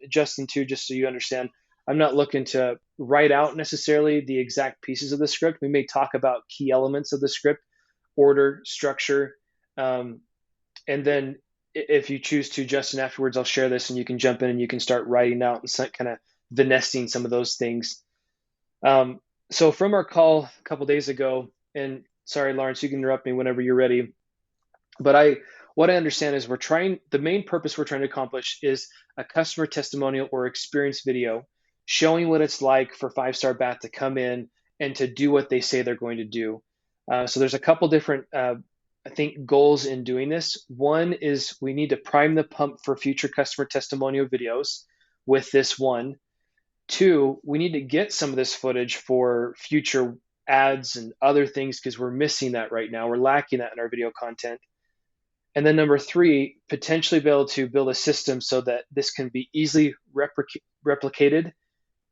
Justin, too, just so you understand, I'm not looking to write out necessarily the exact pieces of the script. We may talk about key elements of the script, order, structure, um, and then if you choose to, Justin, afterwards, I'll share this and you can jump in and you can start writing out and kind of the nesting some of those things. Um, so from our call a couple days ago, and sorry, Lawrence, you can interrupt me whenever you're ready. But what I understand is the main purpose we're trying to accomplish is a customer testimonial or experience video showing what it's like for Five Star Bath to come in and to do what they say they're going to do. So there's a couple different, I think, goals in doing this. One is we need to prime the pump for future customer testimonial videos with this one. Two, we need to get some of this footage for future ads and other things because we're missing that right now. We're lacking that in our video content. And then number three, potentially be able to build a system so that this can be easily replicated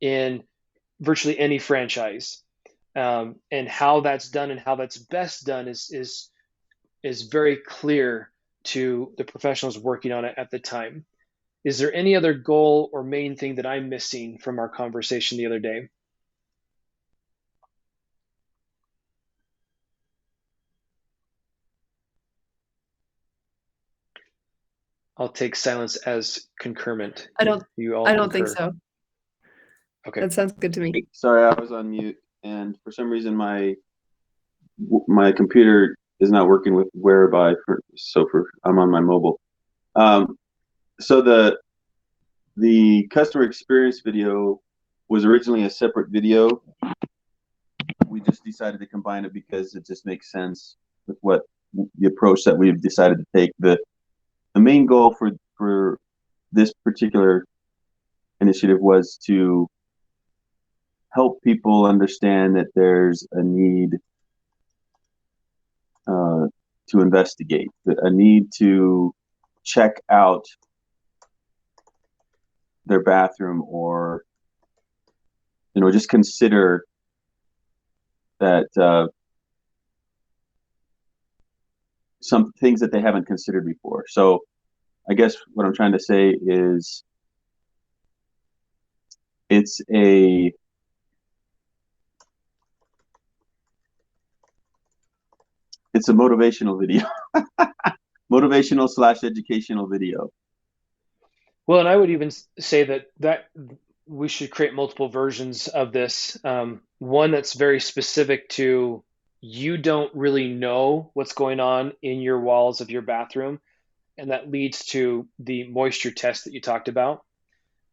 in virtually any franchise. And how that's done and how that's best done is very clear to the professionals working on it at the time. Is there any other goal or main thing that I'm missing from our conversation the other day? I'll take silence as concurrent. I don't You all I don't think concur. so. Okay. That sounds good to me. Sorry, I was on mute, and for some reason my computer is not working with Whereby. I'm on my mobile. Um, so the customer experience video was originally a separate video. We just decided to combine it because it just makes sense with what the approach that we've decided to take. The main goal for this particular initiative was to help people understand that there's a need to investigate, a need to check out their bathroom, or just consider that some things that they haven't considered before. So I guess what I'm trying to say is it's a motivational video. Motivational / educational video. Well, and I would even say that we should create multiple versions of this. One that's very specific to you don't really know what's going on in your walls of your bathroom, and that leads to the moisture test that you talked about,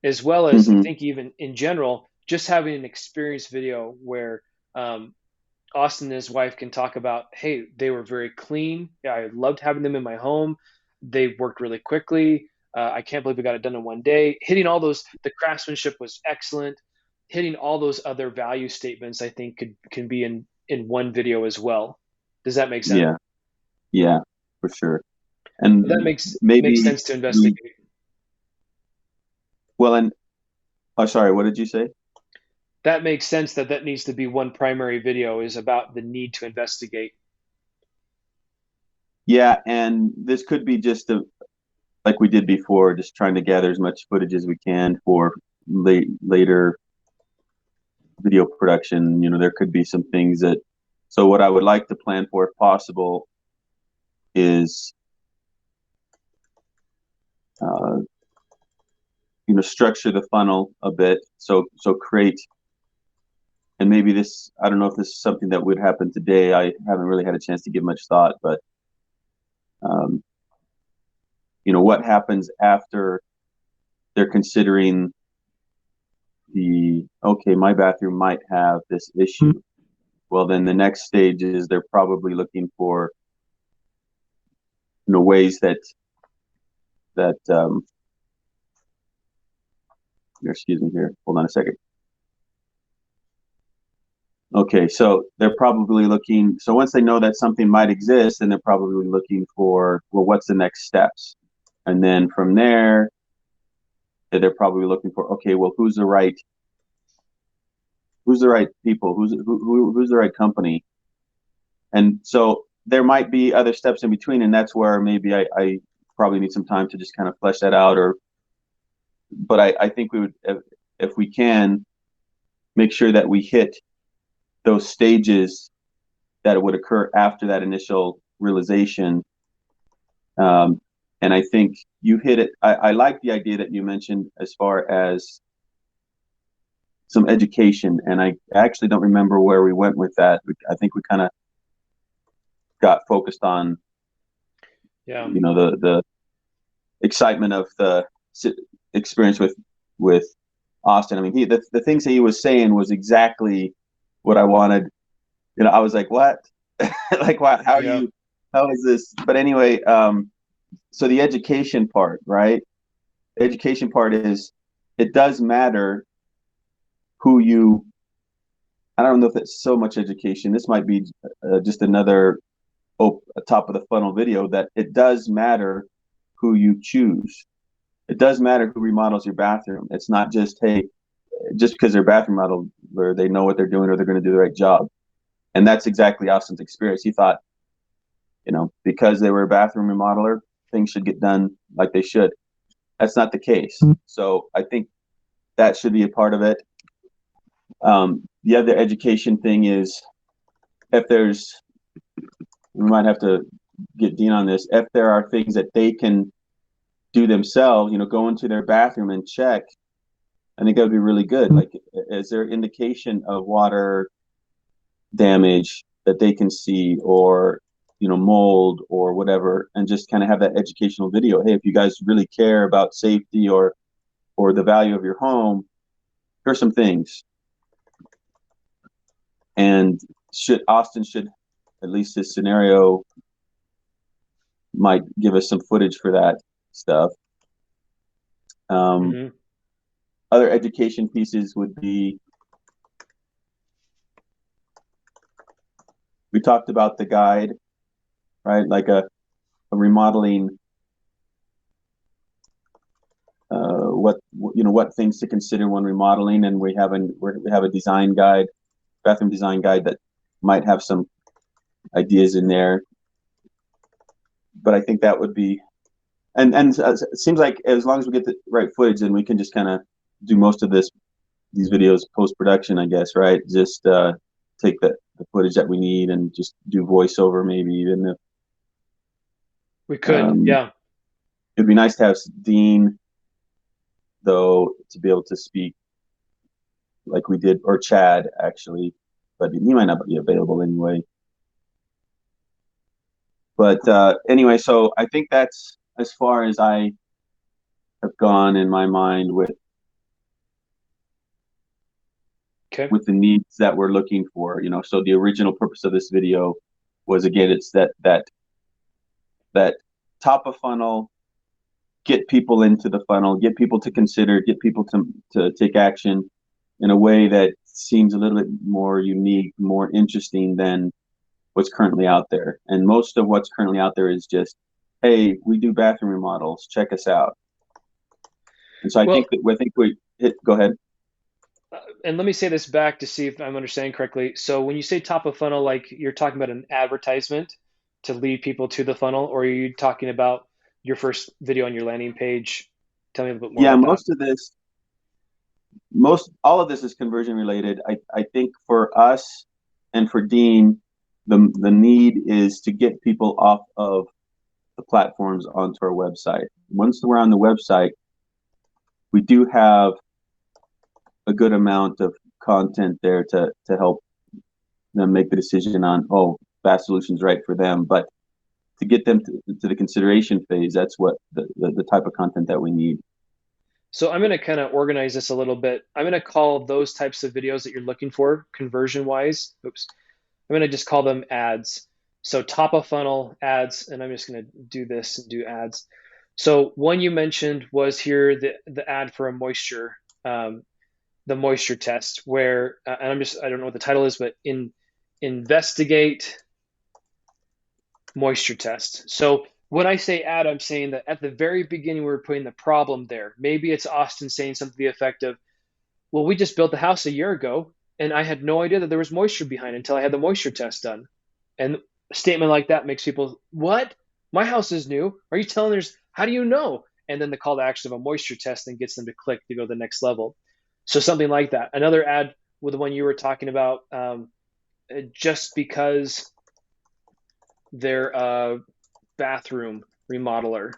as well as I Mm-hmm. think even in general, just having an experience video where Austin and his wife can talk about, hey, they were very clean. Yeah, I loved having them in my home. They worked really quickly. I can't believe we got it done in one day. Hitting all those, the craftsmanship was excellent. Hitting all those other value statements, I think, can be in one video as well. Does that make sense? Yeah, yeah, for sure. That And makes maybe sense to investigate. well, and oh, sorry, what did you say? That makes sense that needs to be one primary video is about the need to investigate. Yeah, and this could be just like we did before, just trying to gather as much footage as we can for later video production. There could be some things that. So what I would like to plan for, if possible, is uh, structure the funnel a bit. So create, and maybe this. I don't know if this is something that would happen today. I haven't really had a chance to give much thought, but um, what happens after they're considering okay, my bathroom might have this issue. Well, then the next stage is they're probably looking for ways that excuse me here, hold on a second. Okay, so they're probably looking, so once they know that something might exist, then they're probably looking for, well, what's the next steps? And then from there, they're probably looking for, okay, well, who's the right people, who's the right company? And so there might be other steps in between, and that's where maybe I probably need some time to just kind of flesh that out, or but I think we would, if we can, make sure that we hit those stages that would occur after that initial realization. And I think you hit it. I like the idea that you mentioned as far as some education, and I actually don't remember where we went with that. I think we kind of got focused on, Yeah. the excitement of the experience with Austin. I mean, the things that he was saying was exactly what I wanted. I was like, what? Like, what? Yeah. How is this? But anyway, so the education part, right? The education part is, it does matter who you, I don't know if it's so much education. This might be just another top of the funnel video, that it does matter who you choose. It does matter who remodels your bathroom. It's not just, hey, just because they're bathroom model, where they know what they're doing or they're going to do the right job. And that's exactly Austin's experience. He thought, because they were a bathroom remodeler, things should get done like they should. That's not the case. So I think that should be a part of it. The other education thing is, if there's, we might have to get Dean on this, if there are things that they can do themselves, go into their bathroom and check, I think that would be really good. Like, is there indication of water damage that they can see, or mold or whatever, and just kind of have that educational video. Hey, if you guys really care about safety or the value of your home, here's some things. And Austin should, at least his scenario might give us some footage for that stuff. Mm-hmm. Other education pieces would be, we talked about the guide, right? Like a remodeling, what things to consider when remodeling, and we have a design guide, bathroom design guide, that might have some ideas in there. But I think that would be, and it seems like as long as we get the right footage, then we can just kind of do most of these videos post production, I guess, right? Just take the footage that we need and just do voiceover, maybe, even if We could. Yeah. It'd be nice to have Dean, though, to be able to speak like we did, or Chad, actually, but he might not be available anyway. But anyway, so I think that's as far as I have gone in my mind with the needs that we're looking for. So the original purpose of this video was, again, it's that top of funnel, get people into the funnel, get people to consider, get people to take action in a way that seems a little bit more unique, more interesting than what's currently out there. And most of what's currently out there is just, hey, we do bathroom remodels, check us out. And so I think we hit, go ahead. And let me say this back to see if I'm understanding correctly. So when you say top of funnel, like you're talking about an advertisement to lead people to the funnel, or are you talking about your first video on your landing page? Tell me a little bit more about that. All of this is conversion related. I think for us and for Dean, the need is to get people off of the platforms onto our website. Once we're on the website, we do have a good amount of content there to help them make the decision on, oh, Fast Solutions right for them. But to get them to the consideration phase, that's what the type of content that we need. So I'm going to kind of organize this a little bit. I'm going to call those types of videos that you're looking for conversion wise. Oops. I'm going to just call them ads. So top of funnel ads, and I'm just going to do this and do ads. So one you mentioned was here the ad for a moisture, the moisture test, where and I don't know what the title is, but investigate moisture test. So when I say ad, I'm saying that at the very beginning we were putting the problem there. Maybe it's Austin saying something to the effect of, "Well, we just built the house a year ago, and I had no idea that there was moisture behind it until I had the moisture test done." And a statement like that makes people, "What? My house is new. Are you telling there's? How do you know?" and then the call to action of a moisture test and gets them to click to go to the next level. So something like that. Another ad with the one you were talking about, just because they're a bathroom remodeler.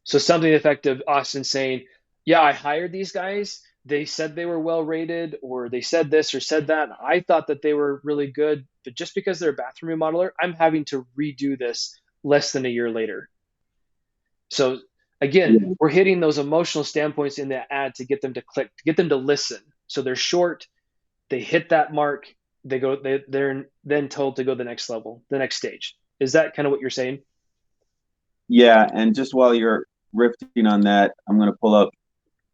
So something effective, Austin saying, yeah, I hired these guys. They said they were well rated, or they said this or said that. I thought that they were really good, but just because they're a bathroom remodeler, I'm having to redo this less than a year later. So again, Yeah. we're hitting those emotional standpoints in the ad to get them to click, to get them to listen. So they're short, they hit that mark, they're then told to go the next level, the next stage. Is that kind of what you're saying? Yeah, and just while you're riffing on that, I'm going to pull up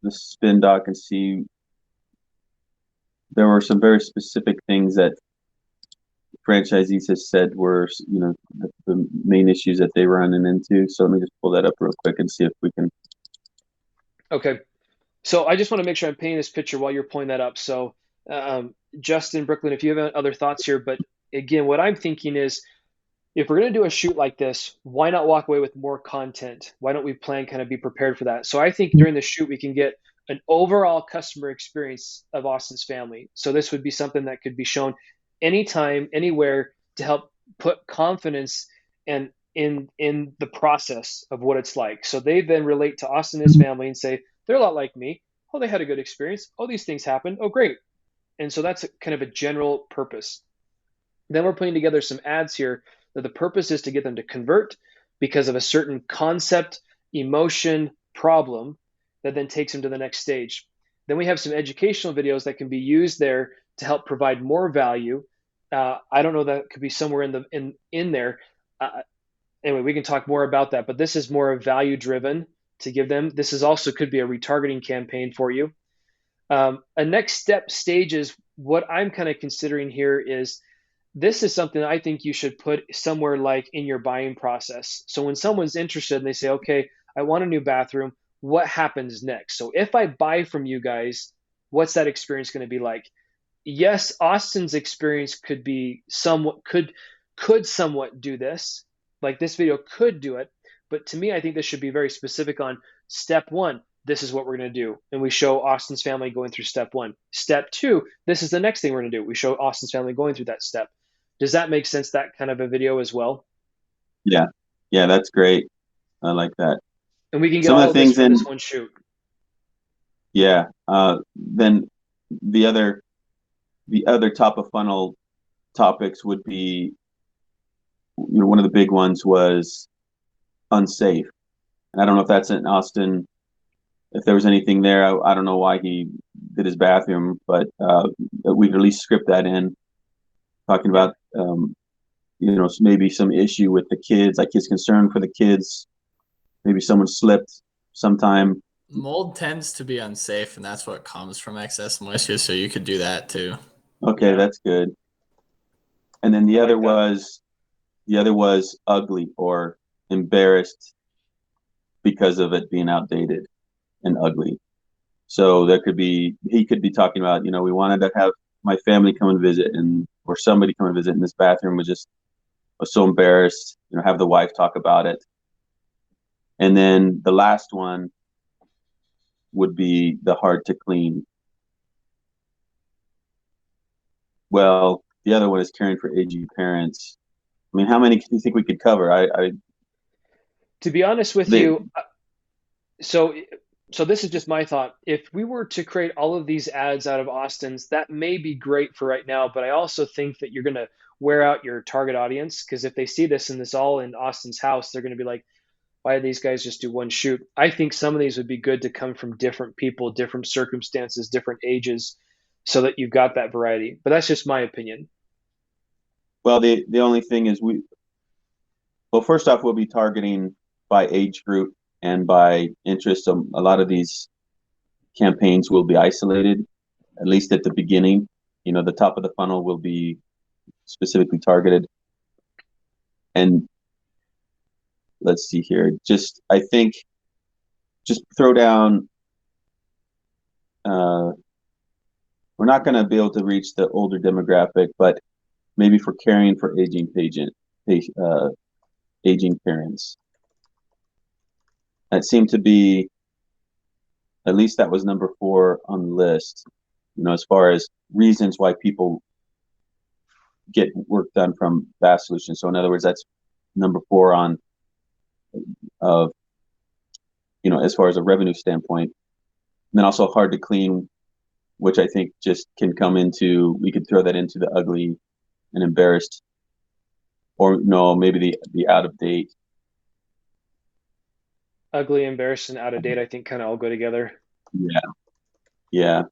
the spin doc and see there were some very specific things that franchisees have said were, the main issues that they were running into. So let me just pull that up real quick and see if we can. Okay. So I just want to make sure I'm painting this picture while you're pulling that up. So Justin, Brooklyn, if you have other thoughts here, but again, what I'm thinking is, if we're going to do a shoot like this, why not walk away with more content? Why don't we plan, kind of be prepared for that? So I think during the shoot, we can get an overall customer experience of Austin's Family. So this would be something that could be shown anytime, anywhere, to help put confidence and in the process of what it's like. So they then relate to Austin and his family and say, they're a lot like me. Oh, they had a good experience. Oh, these things happened. Oh, great. And so that's kind of a general purpose. Then we're putting together some ads here that the purpose is to get them to convert because of a certain concept, emotion, problem that then takes them to the next stage. Then we have some educational videos that can be used there to help provide more value. I don't know, that could be somewhere in there. Anyway, we can talk more about that, but this is more value driven to give them. This is also could be a retargeting campaign for you. A next step stage is what I'm kind of considering here is, this is something I think you should put somewhere like in your buying process. So when someone's interested and they say, okay, I want a new bathroom, what happens next? So if I buy from you guys, what's that experience going to be like? Yes, Austin's experience could be somewhat, could somewhat do this. Like this video could do it, but to me, I think this should be very specific on step one. This is what we're going to do. And we show Austin's family going through step one. Step two, this is the next thing we're going to do. We show Austin's family going through that step. Does that make sense, that kind of a video as well? Yeah, yeah, that's great. I like that. And we can get Some of all the of this things from in, this one shoot. yeah. Then the other the other top of funnel topics would be, one of the big ones was unsafe. And I don't know if that's in Austin, if there was anything there. I don't know why he did his bathroom, but we'd at least script that in, talking Yeah. about, maybe some issue with the kids, like his concern for the kids. Maybe someone slipped sometime. Mold tends to be unsafe, and that's what comes from excess moisture. So you could do that too. Okay, Yeah. that's good. And then I like that. the other was ugly or embarrassed because of it being outdated and ugly. So he could be talking about, we wanted to have my family come and visit, or somebody come and visit, and this bathroom was so embarrassed, have the wife talk about it. And then the last one would be the hard to clean. Well, the other one is caring for aging parents. I mean, how many do you think we could cover? To be honest with They, you, so so this is just my thought. If we were to create all of these ads out of Austin's, that may be great for right now, but I also think that you're going to wear out your target audience, because if they see this and this all in Austin's house, they're going to be like, why did these guys just do one shoot? I think some of these would be good to come from different people, different circumstances, different ages, so that you've got that variety. But that's just my opinion. well, the only thing is well, first off, we'll be targeting by age group and by interest. So a lot of these campaigns will be isolated, at least at the beginning. The top of the funnel will be specifically targeted. And let's see here. I think, just throw down. We're not going to be able to reach the older demographic, but maybe for caring for aging parents. It seemed to be, at least that was number 4 on the list, as far as reasons why people get work done from Bath Solutions. So in other words, that's number 4 on of as far as a revenue standpoint. And then also hard to clean, which I think just can come into, we could throw that into the ugly and embarrassed, or no, maybe the out of date. Ugly, embarrassed, and out of date, I think kind of all go together. Yeah.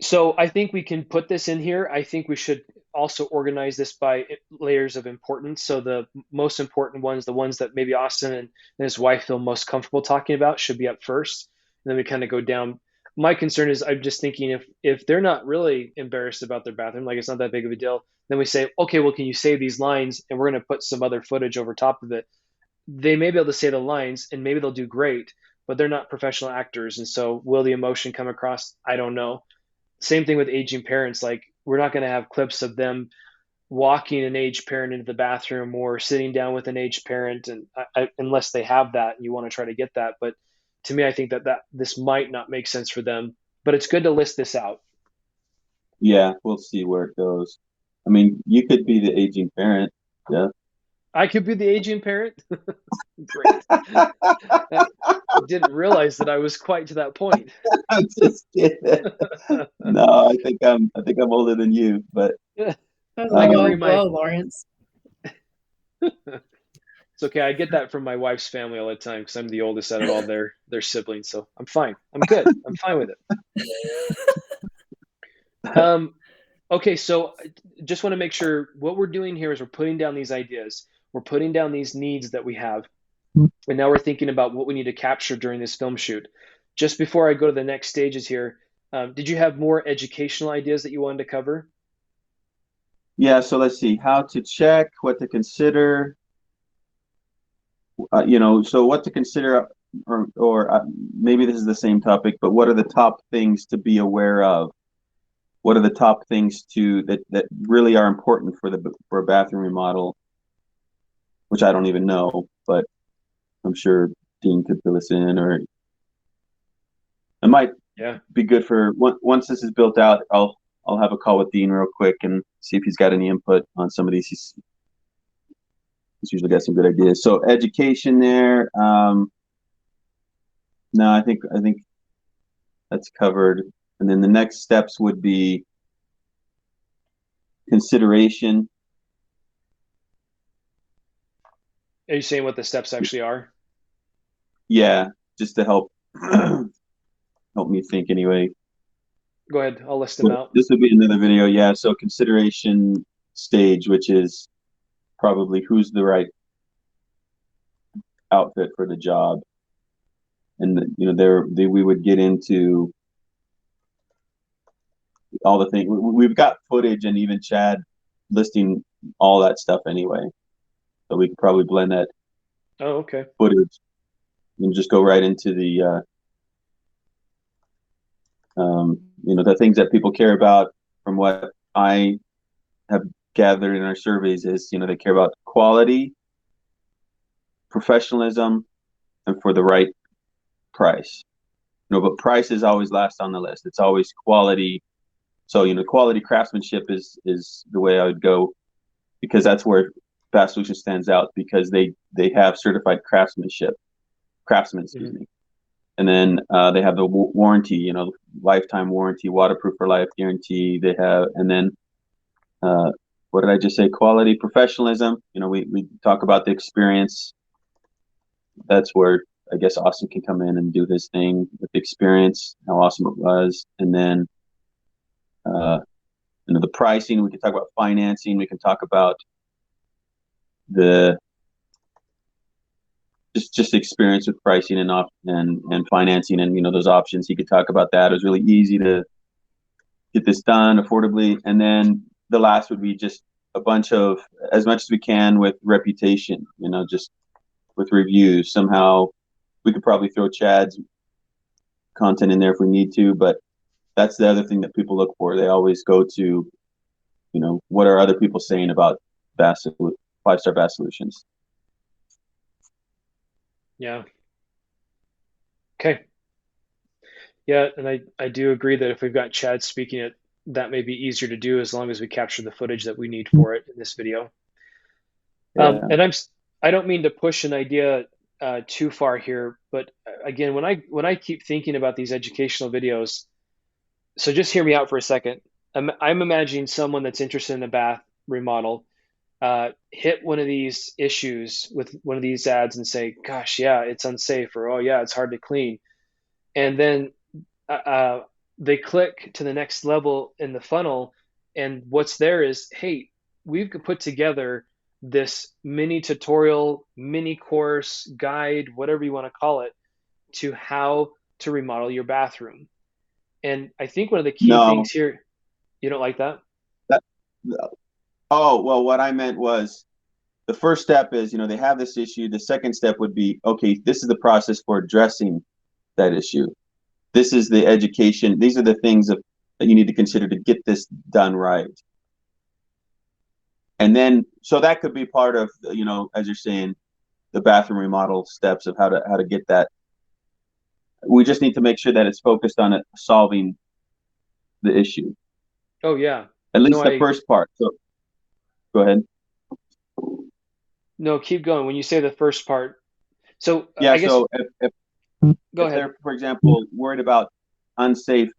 So I think we can put this in here. I think we should also organize this by layers of importance. So the most important ones, the ones that maybe Austin and his wife feel most comfortable talking about, should be up first. And then we kind of go down. My concern is, I'm just thinking, if they're not really embarrassed about their bathroom, like it's not that big of a deal, then we say, okay, well, can you say these lines? And we're going to put some other footage over top of it. They may be able to say the lines and maybe they'll do great, but they're not professional actors. And so will the emotion come across? I don't know. Same thing with aging parents. Like, we're not going to have clips of them walking an aged parent into the bathroom or sitting down with an aged parent, and unless they have that and you want to try to get that. But to me, I think that this might not make sense for them, but it's good to list this out. Yeah, we'll see where it goes. I mean, you could be the aging parent. Yeah. I could be the aging parent. Great. I didn't realize that I was quite to that point. I'm just kidding. No, I think I'm older than you, but I was like, oh, Lawrence. It's okay. I get that from my wife's family all the time because I'm the oldest out of all their siblings. So I'm fine. I'm good. I'm fine with it. Okay, so just want to make sure what we're doing here is we're putting down these ideas. We're putting down these needs that we have. And now we're thinking about what we need to capture during this film shoot. Just before I go to the next stages here, did you have more educational ideas that you wanted to cover? Yeah, so let's see. How to check, what to consider. So what to consider, or maybe this is the same topic, but what are the top things to be aware of? What are the top things that really are important for a bathroom remodel? Which I don't even know, but I'm sure Dean could fill us in, or it might be good for once this is built out. I'll have a call with Dean real quick and see if he's got any input on some of these. He's usually got some good ideas. So education there. No, I think that's covered. And then the next steps would be consideration. Are you saying what the steps actually are? Yeah, just to help me think anyway. Go ahead. I'll list them out. This would be another video. Yeah. So consideration stage, which is probably who's the right outfit for the job. And we would get into all the things. We've got footage and even Chad listing all that stuff anyway. So we could probably blend that footage and just go right into the the things that people care about. From what I have gathered in our surveys is, they care about quality, professionalism, and for the right price. But price is always last on the list. It's always quality. So, quality craftsmanship is the way I would go, because that's where Bath Solutions stands out, because they have certified craftsmen, excuse me. And then they have the warranty, lifetime warranty, waterproof for life guarantee. They have, and then what did I just say? Quality, professionalism. We talk about the experience. That's where I guess Austin can come in and do his thing with the experience, how awesome it was. And then the pricing. We can talk about financing. We can talk about the just experience with pricing and financing, and those options. He could talk about that. It was really easy to get this done affordably. And then the last would be just a bunch of, as much as we can, with reputation, just with reviews. Somehow we could probably throw Chad's content in there if we need to, but that's the other thing that people look for. They always go to, what are other people saying about 5-star Bath Solutions? Yeah. Okay. Yeah, and I do agree that if we've got Chad speaking it, that may be easier to do as long as we capture the footage that we need for it in this video. Yeah. And I don't mean to push an idea too far here, but again, when I keep thinking about these educational videos, so just hear me out for a second. I'm imagining someone that's interested in a bath remodel, hit one of these issues with one of these ads and say, "Gosh, yeah, it's unsafe," or "Oh, yeah, it's hard to clean," and then they click to the next level in the funnel, and what's there is, hey, we've put together this mini tutorial, mini course, guide, whatever you want to call it, to how to remodel your bathroom. And I think one of the key No. things here, you don't like that? That, oh, well, what I meant was the first step is, they have this issue. The second step would be, okay, this is the process for addressing that issue. This is the education. These are the things that you need to consider to get this done right. And then, so that could be part of, as you're saying, the bathroom remodel steps of how to get that. We just need to make sure that it's focused on it solving the issue. Oh, yeah. At least the first part. So go ahead. No, keep going. When you say the first part, so yeah, I guess so if go ahead. they're, for example, worried about unsafe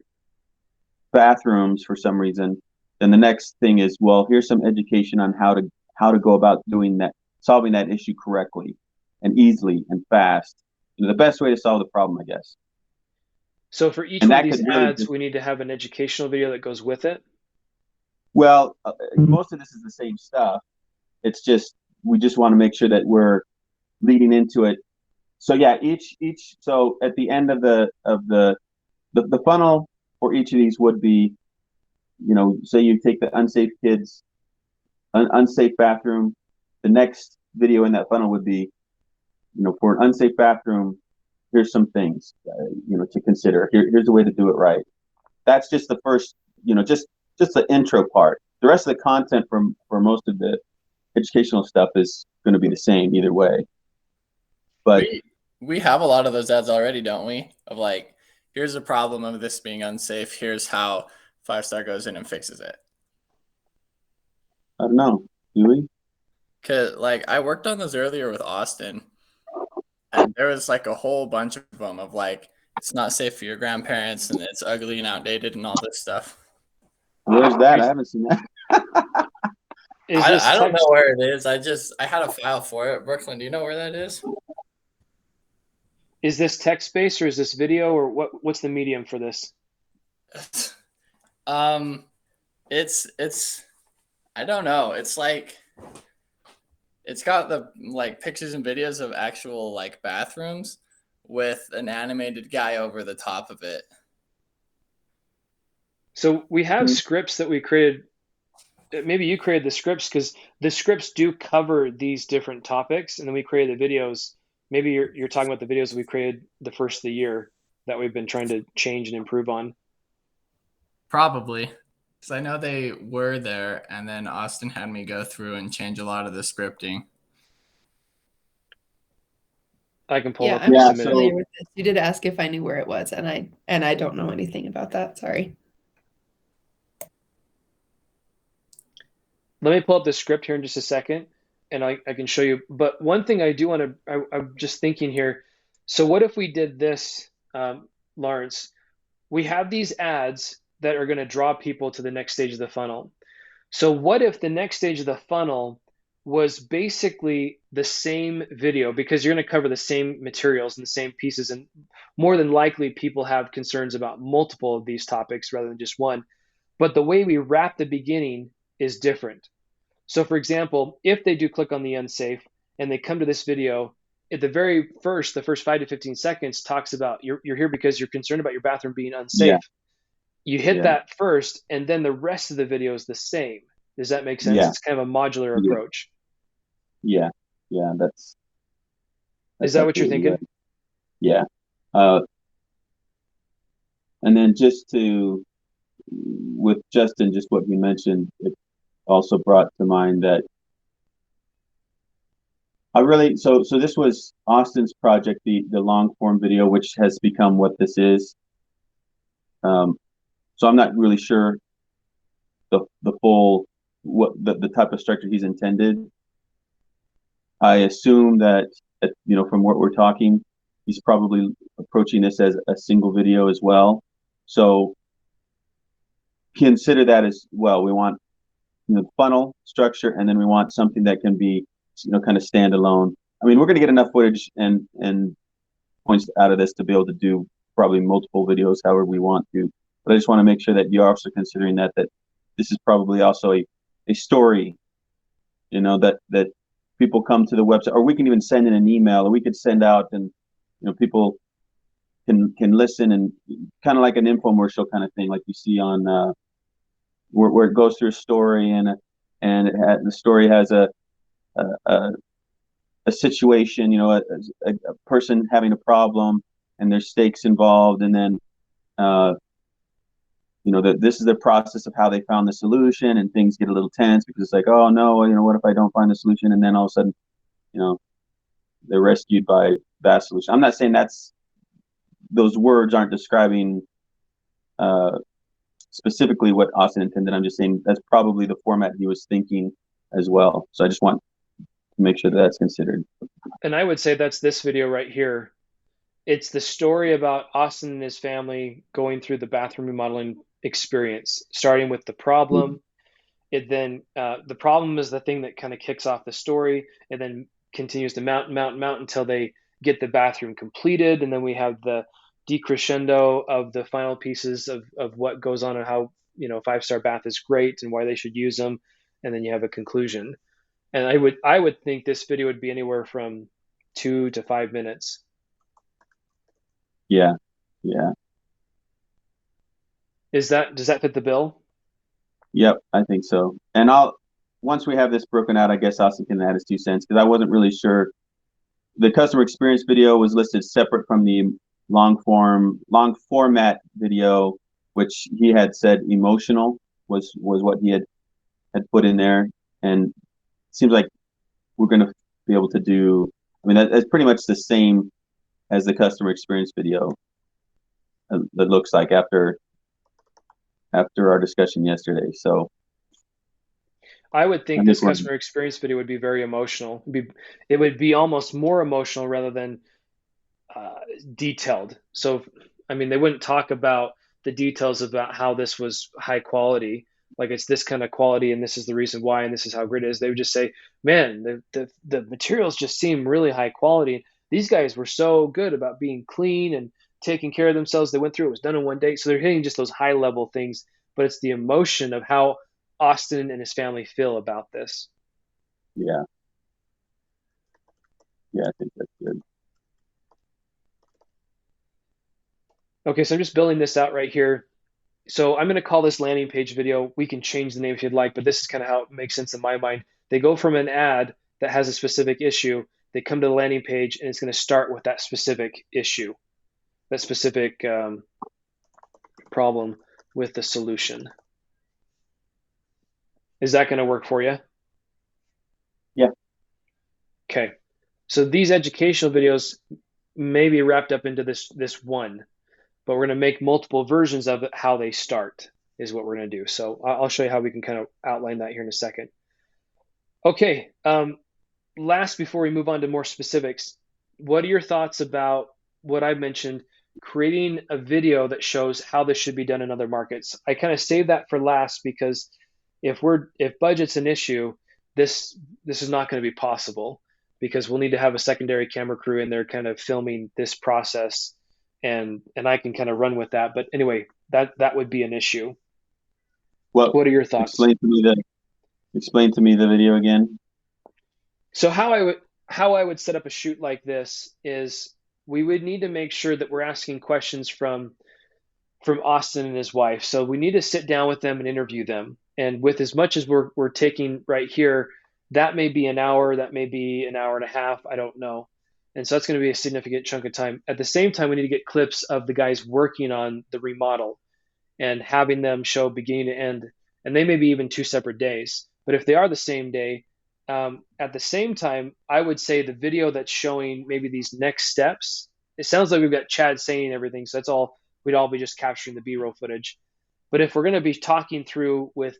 bathrooms for some reason, then the next thing is, well, here's some education on how to go about doing that, solving that issue correctly and easily and fast. The best way to solve the problem, I guess. So for each one of these ads, we need to have an educational video that goes with it? Well, most of this is the same stuff. It's just, we just want to make sure that we're leading into it. So yeah, so at the end of the funnel for each of these would be, say you take the unsafe kids, unsafe bathroom. The next video in that funnel would be, for an unsafe bathroom, here's some things, to consider. Here's a way to do it right. That's just the first, just the intro part. The rest of the content for most of the educational stuff is going to be the same either way. But we have a lot of those ads already, don't we? Of like, here's a problem of this being unsafe. Here's how 5-Star goes in and fixes it. I don't know. Do we? Cause I worked on those earlier with Austin, and there was like a whole bunch of them of like, it's not safe for your grandparents and it's ugly and outdated and all this stuff. Where's that? I haven't seen that. I don't know where it is. I had a file for it. Brooklyn, do you know where that is? Is this text-based or is this video, or what's the medium for this? It's I don't know. It's like, it's got the pictures and videos of actual bathrooms with an animated guy over the top of it. So we have scripts that we created. Maybe you created the scripts, because the scripts do cover these different topics, and then we created the videos. Maybe you're talking about the videos that we created the first of the year that we've been trying to change and improve on. Probably. Because I know they were there, and then Austin had me go through and change a lot of the scripting. I can pull up. I'm not familiar with this. You did ask if I knew where it was, and I don't know anything about that. Sorry. Let me pull up the script here in just a second, and I can show you. But one thing I do want to, I'm just thinking here. So what if we did this, Lawrence? We have these ads that are going to draw people to the next stage of the funnel. So what if the next stage of the funnel was basically the same video, because you're going to cover the same materials and the same pieces, and more than likely people have concerns about multiple of these topics rather than just one. But the way we wrap the beginning is different. So for example, if they do click on the unsafe and they come to this video, at the very first, the first 5 to 15 seconds talks about you're here because you're concerned about your bathroom being unsafe. Yeah. You hit that first, and then the rest of the video is the same. Does that make sense? Yeah. It's kind of a modular approach. Yeah. That's is that what you're thinking? Good. Yeah. And then just with Justin, just what you mentioned, it also brought to mind that So this was Austin's project, the long form video, which has become what this is. So I'm not really sure the full what the type of structure he's intended. I assume that from what we're talking, he's probably approaching this as a single video as well. So consider that as well. We want funnel structure, and then we want something that can be kind of standalone. I mean, we're going to get enough footage and points out of this to be able to do probably multiple videos however we want to. But I just want to make sure that you're also considering that this is probably also a story, that people come to the website, or we can even send in an email, or we could send out, and people can listen, and kind of like an infomercial kind of thing, like you see on where it goes through a story, and the story has a situation, a person having a problem, and there's stakes involved, and then that this is the process of how they found the solution, and things get a little tense because it's like, oh no, what if I don't find the solution, and then all of a sudden, they're rescued by that solution. I'm not saying those words aren't describing specifically what Austin intended. I'm just saying that's probably the format he was thinking as well. So I just want to make sure that's considered. And I would say that's this video right here. It's the story about Austin and his family going through the bathroom remodeling experience, starting with the problem. It then the problem is the thing that kind of kicks off the story, and then continues to mount until they get the bathroom completed, and then we have the decrescendo of the final pieces of what goes on and how 5-star bath is great and why they should use them, and then you have a conclusion. And I would think this video would be anywhere from 2 to 5 minutes. Yeah. Does that fit the bill? Yep, I think so. And once we have this broken out, I guess Austin can add his 2 cents, because I wasn't really sure. The customer experience video was listed separate from the long format video, which he had said emotional was what he had put in there. And it seems like we're going to be able to do, I mean, that's pretty much the same as the customer experience video that looks like after our discussion yesterday. So I would think this customer experience video would be very emotional. It would be almost more emotional rather than detailed. So, I mean, they wouldn't talk about the details about how this was high quality, like it's this kind of quality and this is the reason why and this is how great it is. They would just say, man, the materials just seem really high quality. These guys were so good about being clean and taking care of themselves. They went through it, was done in one day. So they're hitting just those high level things, but it's the emotion of how Austin and his family feel about this. Yeah, I think that's good. Okay, so I'm just building this out right here. So I'm going to call this landing page video. We can change the name if you'd like, but this is kind of how it makes sense in my mind. They go from an ad that has a specific issue, they come to the landing page, and it's going to start with that specific issue, that specific problem with the solution. Is that going to work for you? Yeah. Okay. So these educational videos may be wrapped up into this one, but we're going to make multiple versions of it. How they start is what we're going to do. So I'll show you how we can kind of outline that here in a second. Okay. Last, before we move on to more specifics, what are your thoughts about what I mentioned, creating a video that shows how this should be done in other markets? I kind of saved that for last because if budget's an issue, this is not going to be possible, because we'll need to have a secondary camera crew in there kind of filming this process, and I can kind of run with that. But anyway, that would be an issue. Well, what are your thoughts? Explain to me the video again. So how I would set up a shoot like this is we would need to make sure that we're asking questions from Austin and his wife. So we need to sit down with them and interview them. And with as much as we're taking right here, that may be an hour, that may be an hour and a half, I don't know. And so that's going to be a significant chunk of time. At the same time, we need to get clips of the guys working on the remodel and having them show beginning to end. And they may be even 2 separate days. But if they are the same day, At the same time, I would say the video that's showing maybe these next steps, it sounds like we've got Chad saying everything, so that's all, we'd all be just capturing the B-roll footage. But if we're going to be talking through with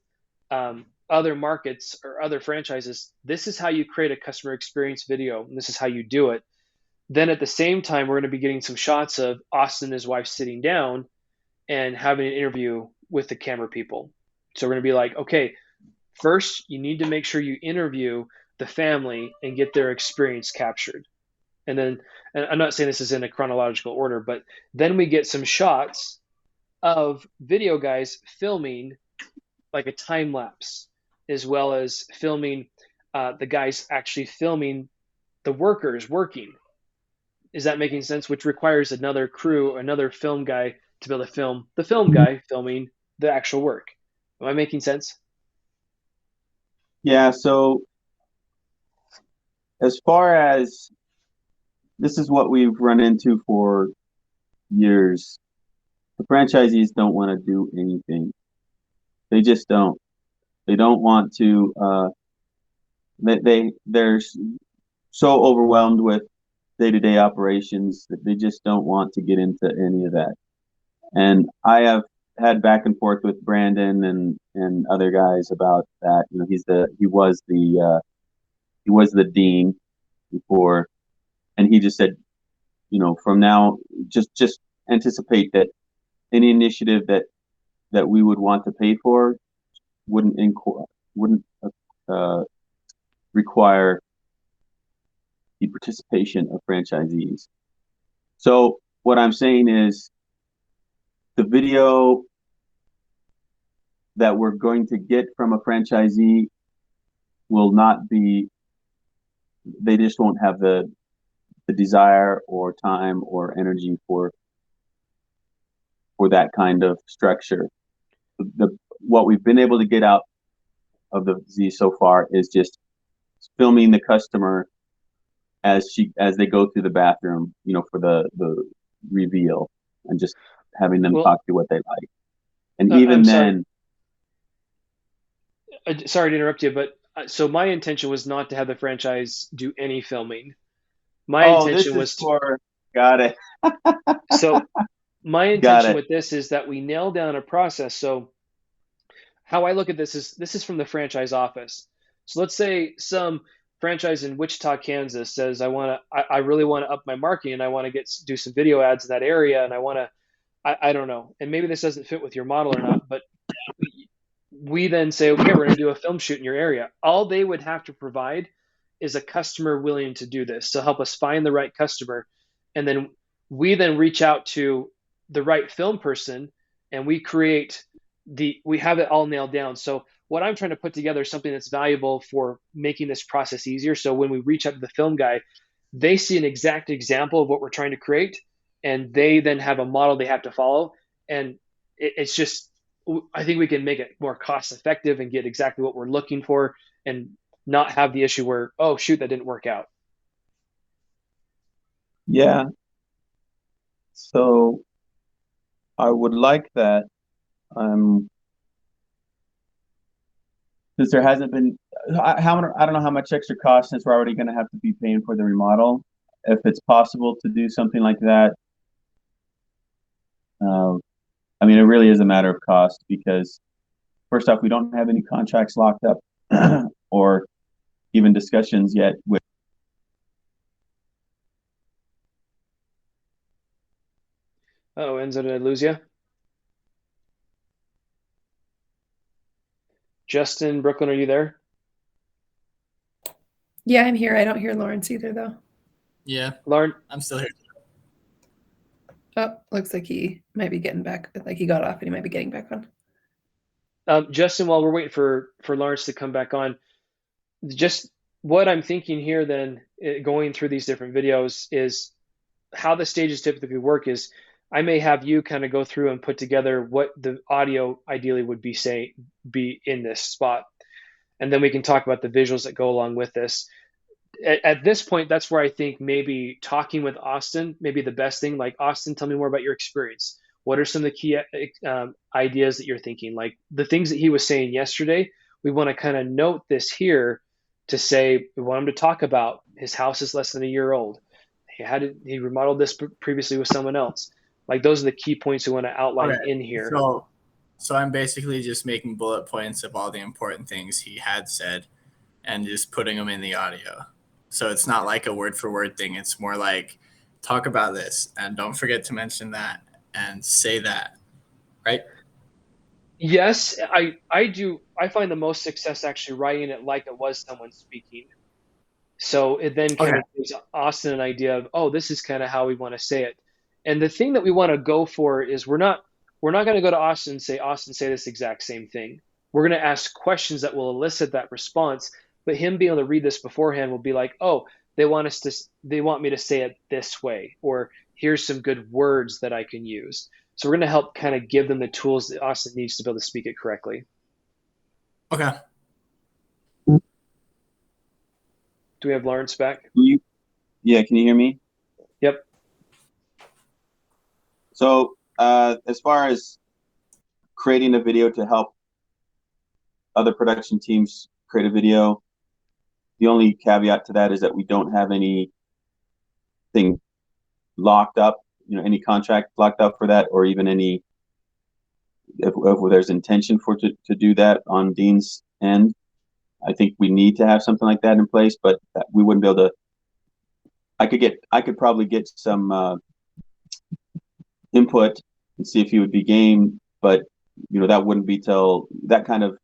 other markets or other franchises, this is how you create a customer experience video, and this is how you do it. Then at the same time, we're going to be getting some shots of Austin and his wife sitting down and having an interview with the camera people. So we're going to be like, okay, first, you need to make sure you interview the family and get their experience captured. And then, and I'm not saying this is in a chronological order, but then we get some shots of video guys filming like a time lapse, as well as filming the guys actually filming the workers working. Is that making sense? Which requires another crew, another film guy to be able to film the film guy filming the actual work. Am I making sense? Yeah, so as far as this is what we've run into for years, the franchisees don't want to do anything. They just don't. They don't want to. They're so overwhelmed with day-to-day operations that they just don't want to get into any of that. And I have had back and forth with Brandon and other guys about that. You know, he was the dean before, and he just said, you know, from now, just anticipate that any initiative that we would want to pay for wouldn't require the participation of franchisees. So what I'm saying is the video that we're going to get from a franchisee will not be, they just won't have the desire or time or energy for that kind of structure. What we've been able to get out of the Z so far is just filming the customer as they go through the bathroom, you know, for the reveal, and just having them talk through what they like. And even then, sorry to interrupt you, but so my intention was not to have the franchise do any filming. My intention was got it. So my intention with this is that we nail down a process. So how I look at this is from the franchise office. So let's say some franchise in Wichita, Kansas says, I really want to up my marketing, and I want to do some video ads in that area, and I don't know, and maybe this doesn't fit with your model or not, but we then say, okay, we're going to do a film shoot in your area. All they would have to provide is a customer willing to do this, to help us find the right customer, and then we reach out to the right film person, and we have it all nailed down. So what I'm trying to put together is something that's valuable for making this process easier. So when we reach out to the film guy, they see an exact example of what we're trying to create, and they then have a model they have to follow. And it's just, I think we can make it more cost effective and get exactly what we're looking for, and not have the issue where, oh shoot, that didn't work out. Yeah. So I would like that. Since there hasn't been, I don't know how much extra cost, since we're already going to have to be paying for the remodel. If it's possible to do something like that, I mean, it really is a matter of cost, because first off, we don't have any contracts locked up or even discussions yet with. Oh, Enzo, did I lose you? Justin, Brooklyn, are you there? Yeah, I'm here. I don't hear Lawrence either, though. Yeah, Lauren, I'm still here. Oh, looks like he might be getting back. Like he got off and he might be getting back on. Justin, while we're waiting for Lawrence to come back on, just what I'm thinking here then, going through these different videos, is how the stages typically work is I may have you kind of go through and put together what the audio ideally would be in this spot. And then we can talk about the visuals that go along with this. At this point, that's where I think maybe talking with Austin may be the best thing. Like, Austin, tell me more about your experience. What are some of the key ideas that you're thinking? Like the things that he was saying yesterday, we want to kind of note this here to say we want him to talk about his house is less than a year old. He remodeled this previously with someone else. Like those are the key points we want to outline Okay. in here. So I'm basically just making bullet points of all the important things he had said and just putting them in the audio. So it's not like a word for word thing. It's more like talk about this and don't forget to mention that and say that, right? Yes, I do. I find the most success actually writing it like it was someone speaking. So it then kind of gives Austin an idea of, oh, this is kind of how we want to say it. And the thing that we want to go for is we're not going to go to Austin and say, Austin, say this exact same thing. We're going to ask questions that will elicit that response. But him being able to read this beforehand will be like, oh, they want me to say it this way, or here's some good words that I can use. So we're going to help kind of give them the tools that Austin needs to be able to speak it correctly. Okay. Do we have Lawrence back? Yeah, can you hear me? Yep. So as far as creating a video to help other production teams create a video, the only caveat to that is that we don't have anything locked up, any contract locked up for that, or even any if there's intention to do that on Dean's end. I think we need to have something like that in place, but we wouldn't be able to. I could probably get some input and see if he would be game, but that wouldn't be till that kind of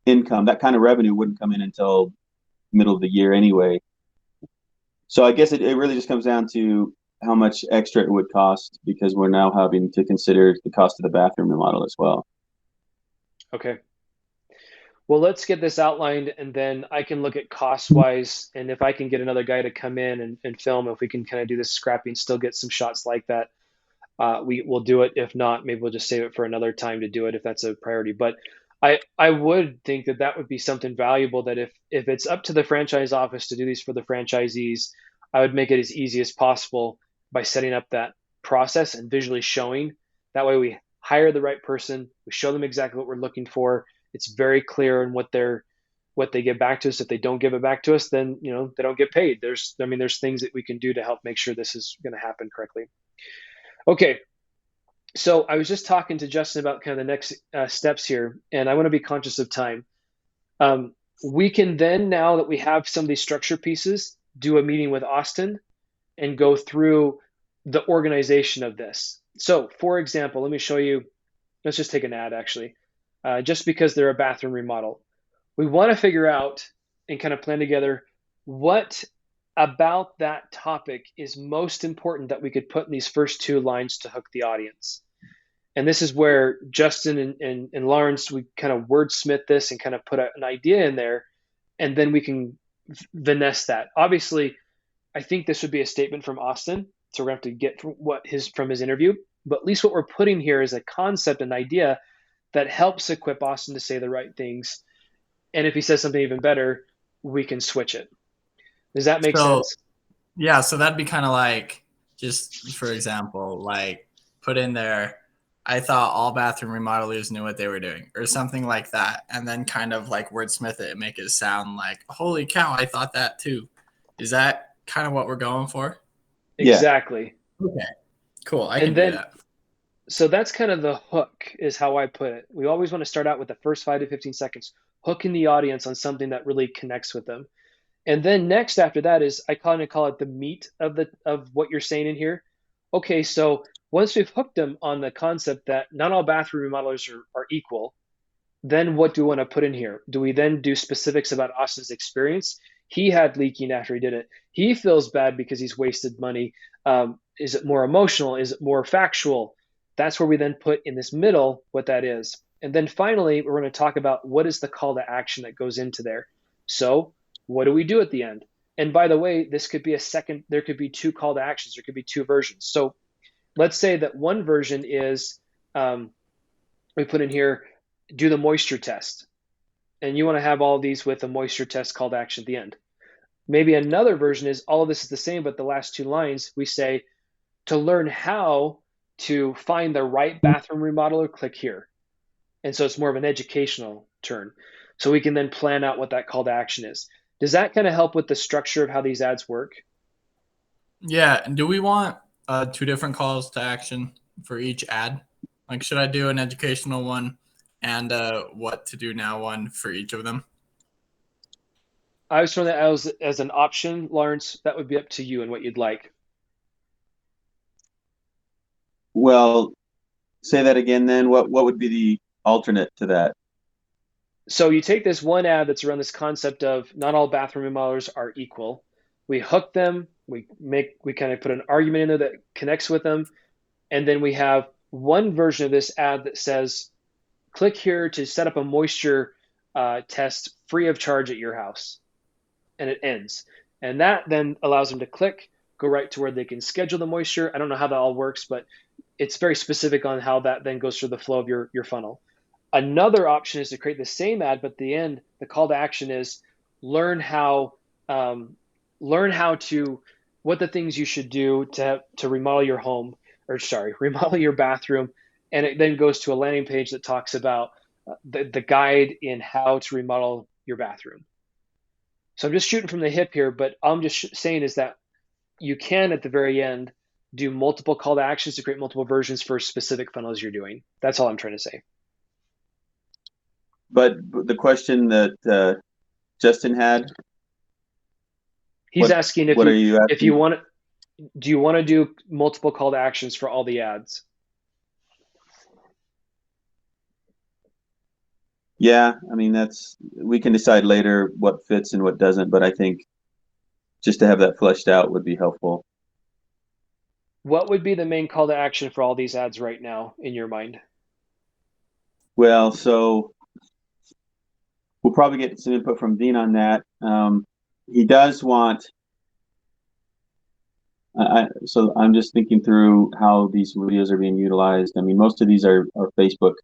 income, that kind of revenue wouldn't come in until middle of the year anyway. So I guess it really just comes down to how much extra it would cost, because we're now having to consider the cost of the bathroom remodel as well. Okay. Well, let's get this outlined, and then I can look at cost-wise, and if I can get another guy to come in and film, if we can kind of do this scrapping, still get some shots like that, we'll do it. If not, maybe we'll just save it for another time to do it if that's a priority. But I would think that would be something valuable, that if it's up to the franchise office to do these for the franchisees, I would make it as easy as possible by setting up that process and visually showing. That way we hire the right person, we show them exactly what we're looking for. It's very clear in what they give back to us. If they don't give it back to us, then they don't get paid. There's things that we can do to help make sure this is going to happen correctly. Okay, so I was just talking to Justin about kind of the next steps here, and I want to be conscious of time. We can then, now that we have some of these structure pieces, do a meeting with Austin and go through the organization of this. So, for example, let me show you. Let's just take an ad actually. Just because they're a bathroom remodel. We want to figure out and kind of plan together what about that topic is most important that we could put in these first two lines to hook the audience. And this is where Justin and Lawrence, we kind of wordsmith this and kind of put an idea in there, and then we can finesse that. Obviously, I think this would be a statement from Austin, so we're going to have to get from his interview. But at least what we're putting here is a concept, an idea that helps equip Austin to say the right things. And if he says something even better, we can switch it. Does that make sense? Yeah, so that'd be kind of like, just for example, like put in there, I thought all bathroom remodelers knew what they were doing, or something like that. And then kind of like wordsmith it and make it sound like, holy cow, I thought that too. Is that kind of what we're going for? Exactly. Yeah. Okay, cool. I can do that. So that's kind of the hook, is how I put it. We always want to start out with the first 5 to 15 seconds, hooking the audience on something that really connects with them. And then next after that is, I kind of call it the meat of what you're saying in here. Okay, so once we've hooked them on the concept that not all bathroom remodelers are equal, then what do we want to put in here? Do we then do specifics about Austin's experience? He had leaking after he did it. He feels bad because he's wasted money. Is it more emotional? Is it more factual? That's where we then put in this middle what that is. And then finally, we're going to talk about what is the call to action that goes into there. So what do we do at the end? And by the way, this could be there could be 2 call to actions. There could be 2 versions. So let's say that one version is, we put in here, do the moisture test. And you want to have all of these with a moisture test call to action at the end. Maybe another version is all of this is the same, but the last 2 lines, we say, to learn how to find the right bathroom remodeler, click here. And so it's more of an educational turn. So we can then plan out what that call to action is. Does that kind of help with the structure of how these ads work? Yeah. And do we want 2 different calls to action for each ad? Like, should I do an educational one and what to do now one for each of them? I was throwing that as an option, Lawrence. That would be up to you and what you'd like. Well, say that again then. What would be the alternate to that? So you take this one ad that's around this concept of not all bathroom remodelers are equal. We hook them, we kind of put an argument in there that connects with them, and then we have one version of this ad that says, click here to set up a moisture test free of charge at your house. And it ends. And that then allows them to click, go right to where they can schedule the moisture. I don't know how that all works, but it's very specific on how that then goes through the flow of your funnel. Another option is to create the same ad, but at the end, the call to action is learn how to what the things you should do to remodel your home, or sorry, remodel your bathroom, and it then goes to a landing page that talks about the guide in how to remodel your bathroom. So I'm just shooting from the hip here, but I'm just saying is that you can at the very end do multiple call to actions to create multiple versions for specific funnels you're doing. That's all I'm trying to say. But the question that Justin had, He's asking if what you are you asking? if you want do you want to do multiple call to actions for all the ads? Yeah, I mean we can decide later what fits and what doesn't, but I think just to have that fleshed out would be helpful. What would be the main call to action for all these ads right now in your mind? Well, so we'll probably get some input from Dean on that. He does want. So I'm just thinking through how these videos are being utilized. I mean, most of these are Facebook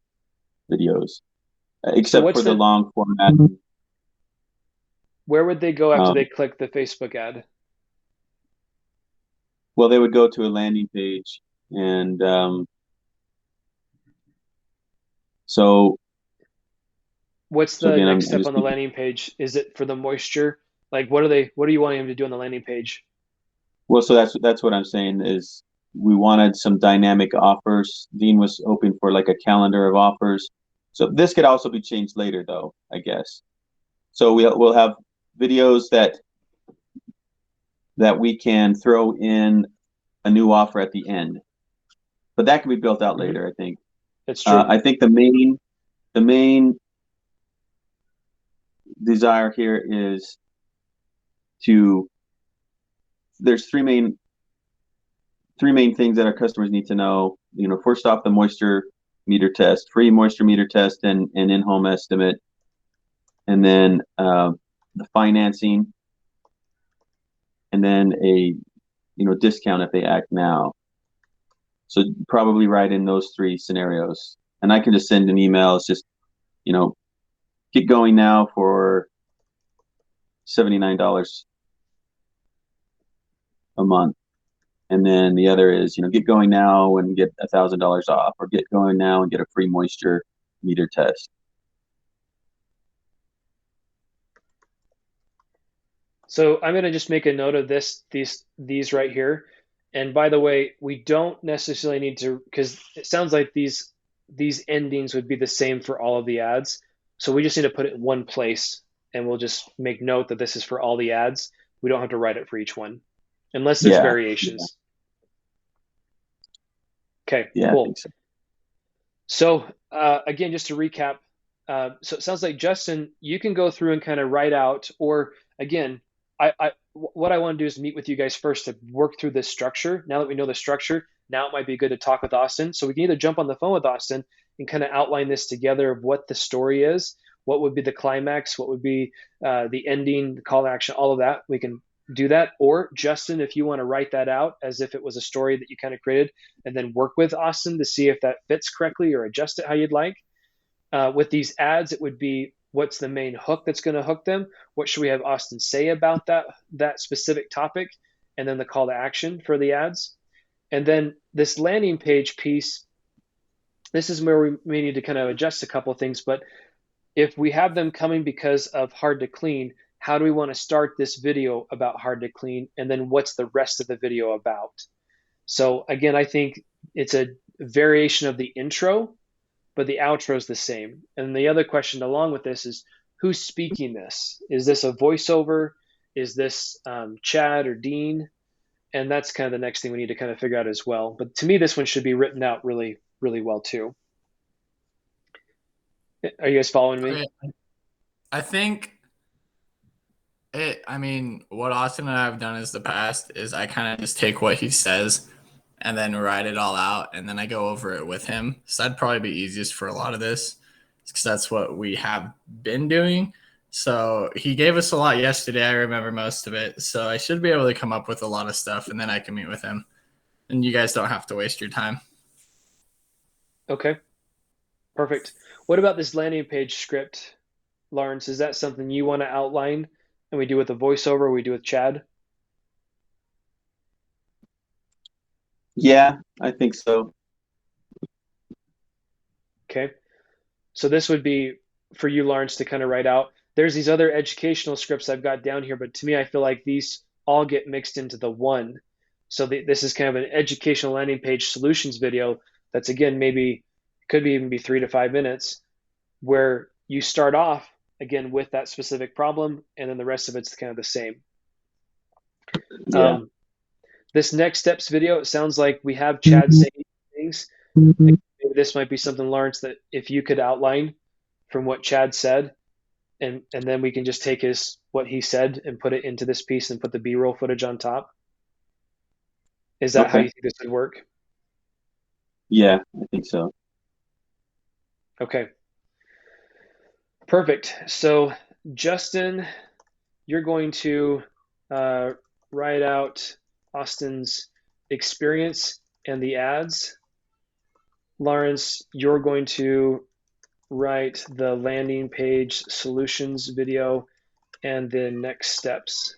videos, except for the long format. Where would they go after they click the Facebook ad? Well, they would go to a landing page, and so. What's the next step on the landing page? Is it for the moisture? Like, what are you wanting them to do on the landing page? Well, so that's what I'm saying is we wanted some dynamic offers. Dean was hoping for like a calendar of offers. So this could also be changed later, though, I guess. So we'll have videos that we can throw in a new offer at the end, but that can be built out later. I think that's true. I think the main desire here is there's three main things that our customers need to know. First off, the moisture meter test, free moisture meter test, and in-home estimate, and then the financing, and then a discount if they act now. So probably write in those 3 scenarios, and I can just send an email. It's just get going now for $79 a month. And then the other is, get going now and get $1,000 off, or get going now and get a free moisture meter test. So I'm going to just make a note of these right here. And by the way, we don't necessarily need to, because it sounds like these endings would be the same for all of the ads. So we just need to put it in one place, and we'll just make note that this is for all the ads. We don't have to write it for each one, unless there's variations. Yeah. Okay, yeah, cool. So again, just to recap, so it sounds like, Justin, you can go through and kind of write out, or again, what I want to do is meet with you guys first to work through this structure. Now that we know the structure, now it might be good to talk with Austin. So we can either jump on the phone with Austin and kind of outline this together of what the story is, what would be the climax, what would be the ending, the call to action, all of that. We can do that. Or Justin, if you want to write that out as if it was a story that you kind of created, and then work with Austin to see if that fits correctly or adjust it how you'd like. With these ads, it would be, what's the main hook that's going to hook them? What should we have Austin say about that specific topic? And then the call to action for the ads. And then this landing page piece, this is where we may need to kind of adjust a couple of things, but if we have them coming because of hard to clean, how do we want to start this video about hard to clean? And then what's the rest of the video about? So again, I think it's a variation of the intro, but the outro is the same. And the other question along with this is, who's speaking this? Is this a voiceover? Is this Chad or Dean? And that's kind of the next thing we need to kind of figure out as well. But to me, this one should be written out really, really well too. Are you guys following me? I think what Austin and I have done in the past is I kind of just take what he says and then write it all out, and then I go over it with him. So that'd probably be easiest for a lot of this, because that's what we have been doing. So he gave us a lot yesterday. I remember most of it. So I should be able to come up with a lot of stuff, and then I can meet with him. And you guys don't have to waste your time. Okay, perfect. What about this landing page script, Lawrence? Is that something you want to outline and we do with a voiceover, or we do with Chad? Yeah, I think so. Okay. So this would be for you, Lawrence, to kind of write out. There's these other educational scripts I've got down here, but to me, I feel like these all get mixed into the one. So this is kind of an educational landing page solutions video that's, again, maybe could even be 3 to 5 minutes, where you start off again with that specific problem, and then the rest of it's kind of the same. Yeah. This next steps video, it sounds like we have Chad saying things. Maybe this might be something, Lawrence, that if you could outline from what Chad said, and then we can just take what he said and put it into this piece and put the B-roll footage on top. Is that how you think this would work? Yeah, I think so. Okay. Perfect. So Justin, you're going to write out Austin's experience and the ads. Lawrence, you're going to write the landing page solutions video and the next steps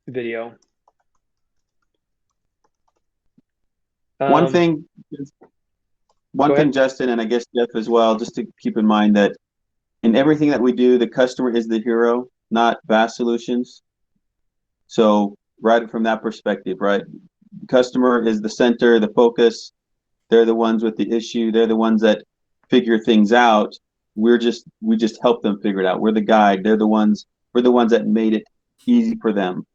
video. One thing, Justin, and I guess Jeff as well, just to keep in mind that in everything that we do, the customer is the hero, not VAST Solutions. So right from that perspective, right? The customer is the center, the focus. They're the ones with the issue. They're the ones that figure things out. We just help them figure it out. We're the guide. We're the ones that made it easy for them.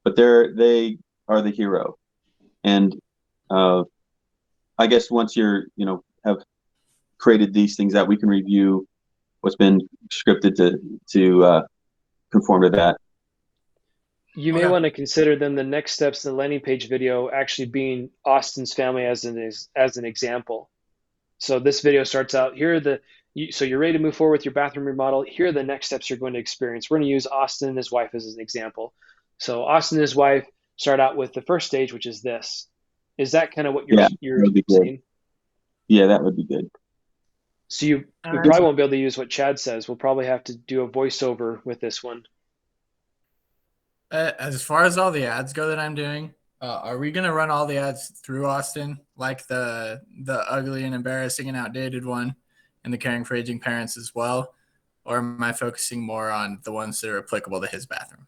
But they are the hero. And I guess once have created these things out, we can review what's been scripted to conform to that. You may want to consider then the next steps in the landing page video actually being Austin's family as an example. So this video starts out, so you're ready to move forward with your bathroom remodel. Here are the next steps you're going to experience. We're going to use Austin and his wife as an example. So Austin and his wife start out with the first stage, which is this. Is that kind of what you're saying? Yeah, that would be good. So we probably won't be able to use what Chad says. We'll probably have to do a voiceover with this one. As far as all the ads go that I'm doing, are we going to run all the ads through Austin, like the ugly and embarrassing and outdated one and the caring for aging parents as well? Or am I focusing more on the ones that are applicable to his bathroom?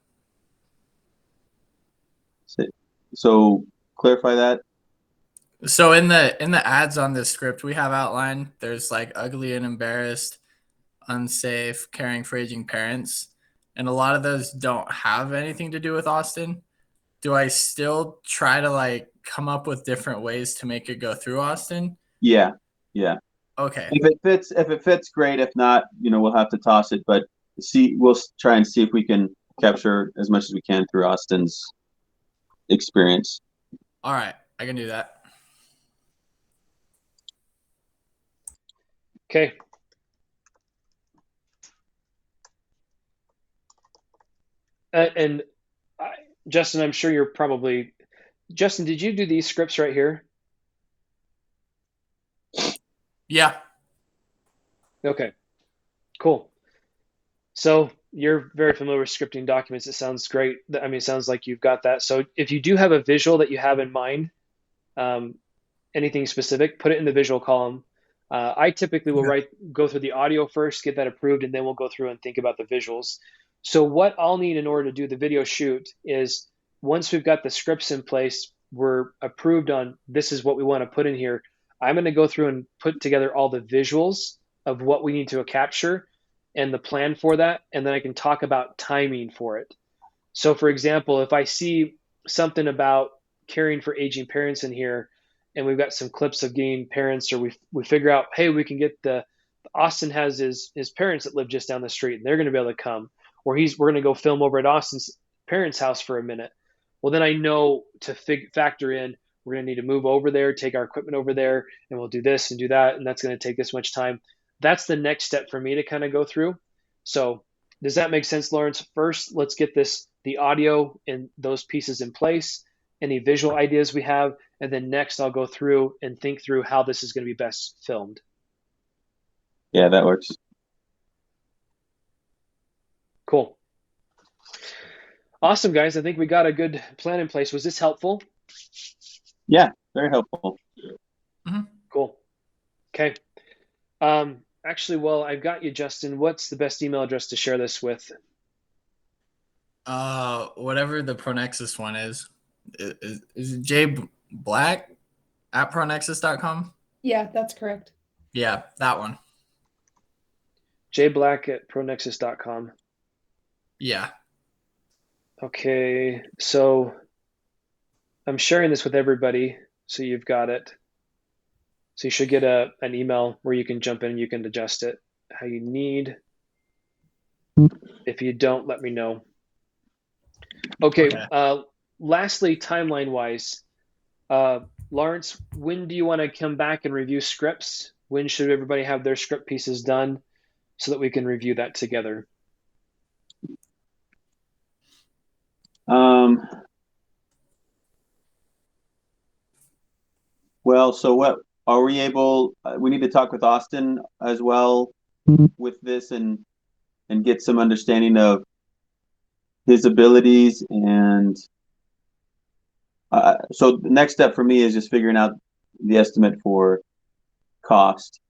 So clarify that. So in the ads on this script, we have outlined there's like ugly and embarrassed, unsafe, caring for aging parents. And a lot of those don't have anything to do with Austin. Do I still try to come up with different ways to make it go through Austin? Yeah. Okay. If it fits, great. If not, we'll have to toss it. But we'll try and see if we can capture as much as we can through Austin's experience. All right, I can do that. Okay. Justin, I'm sure Justin, did you do these scripts right here? Yeah. Okay, cool. So you're very familiar with scripting documents. It sounds great. I mean, it sounds like you've got that. So if you do have a visual that you have in mind, anything specific, put it in the visual column. I typically will go through the audio first, get that approved, and then we'll go through and think about the visuals. So what I'll need in order to do the video shoot is, once we've got the scripts in place, we're approved on this is what we want to put in here. I'm going to go through and put together all the visuals of what we need to capture and the plan for that, and then I can talk about timing for it. So for example, if I see something about caring for aging parents in here, and we've got some clips of getting parents, or we figure out, hey, we can get Austin has his parents that live just down the street, and they're going to be able to come, or we're going to go film over at Austin's parents' house for a minute. Well, then I know to factor in, we're going to need to move over there, take our equipment over there, and we'll do this and do that, and that's going to take this much time. That's the next step for me to kind of go through. So does that make sense, Lawrence? First, let's get the audio and those pieces in place, any visual ideas we have, and then next I'll go through and think through how this is going to be best filmed. Yeah, that works. Cool. Awesome, guys. I think we got a good plan in place. Was this helpful? Yeah, very helpful. Mm-hmm. Cool. Okay. Actually, well, I've got you, Justin. What's the best email address to share this with? Whatever the ProNexus one is it jblack@pronexus.com? Yeah, that's correct. Yeah, that one. jblack@pronexus.com. Yeah. Okay, so I'm sharing this with everybody, so you've got it. So you should get an email where you can jump in and you can adjust it how you need. If you don't, let me know. Okay. Lastly, timeline-wise, Lawrence, when do you want to come back and review scripts? When should everybody have their script pieces done so that we can review that together? Well, so what are we able? We need to talk with Austin as well with this and get some understanding of his abilities. And so the next step for me is just figuring out the estimate for cost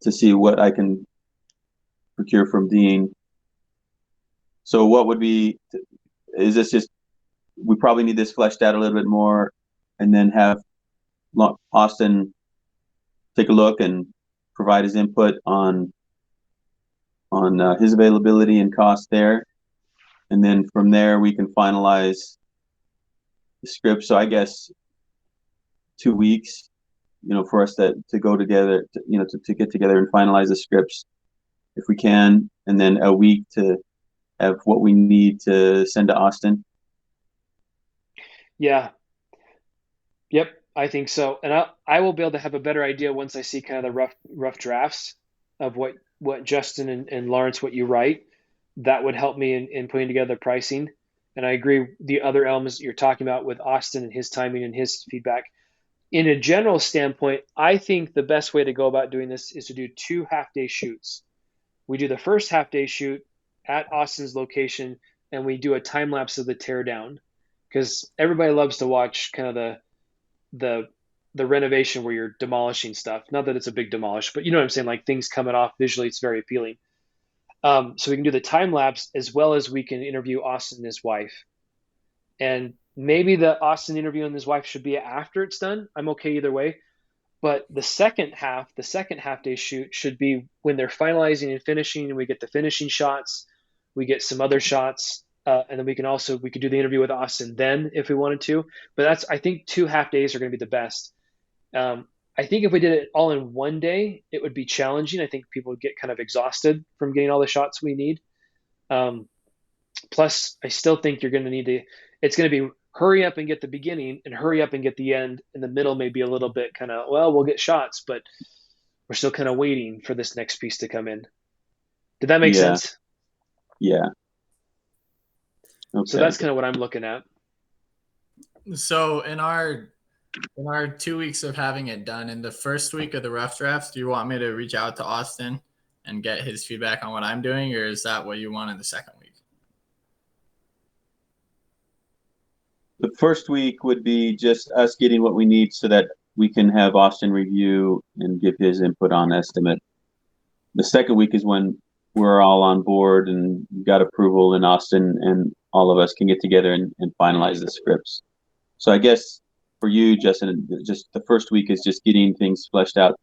to see what I can procure from Dean. So what would be, is this just, we probably need this fleshed out a little bit more and then have Austin take a look and provide his input on his availability and cost there. And then from there, we can finalize the script. So I guess 2 weeks, for us to go together, to get together and finalize the scripts if we can. And then a week to have what we need to send to Austin. Yeah. Yep, I think so. And I will be able to have a better idea once I see kind of the rough drafts of what Justin and Lawrence, what you write. That would help me in putting together pricing. And I agree the other elements you're talking about with Austin and his timing and his feedback. In a general standpoint, I think the best way to go about doing this is to do 2 half-day shoots. We do the first half-day shoot at Austin's location, and we do a time lapse of the teardown, because everybody loves to watch kind of the renovation where you're demolishing stuff. Not that it's a big demolish, but you know what I'm saying, like things coming off visually, it's very appealing. So we can do the time lapse as well as we can interview Austin and his wife. And maybe the Austin interview and his wife should be after it's done. I'm okay either way. But the second half day shoot should be when they're finalizing and finishing, and we get the finishing shots, we get some other shots, and then we could do the interview with Austin then if we wanted to. But I think 2 half days are going to be the best. I think if we did it all in one day, it would be challenging. I think people would get kind of exhausted from getting all the shots we need. Plus, I still think you're going to need to, it's going to be hurry up and get the beginning and hurry up and get the end. And the middle may be a little bit kind of, well, we'll get shots, but we're still kind of waiting for this next piece to come in. Did that make sense? Yeah. Okay. So that's kind of what I'm looking at. So in our 2 weeks of having it done, in the first week of the rough drafts, do you want me to reach out to Austin and get his feedback on what I'm doing, or is that what you want in the second week? The first week would be just us getting what we need so that we can have Austin review and give his input on estimate. The second week is when we're all on board and got approval, and Austin and all of us can get together and finalize the scripts. So I guess for you, Justin, just the first week is just getting things fleshed out.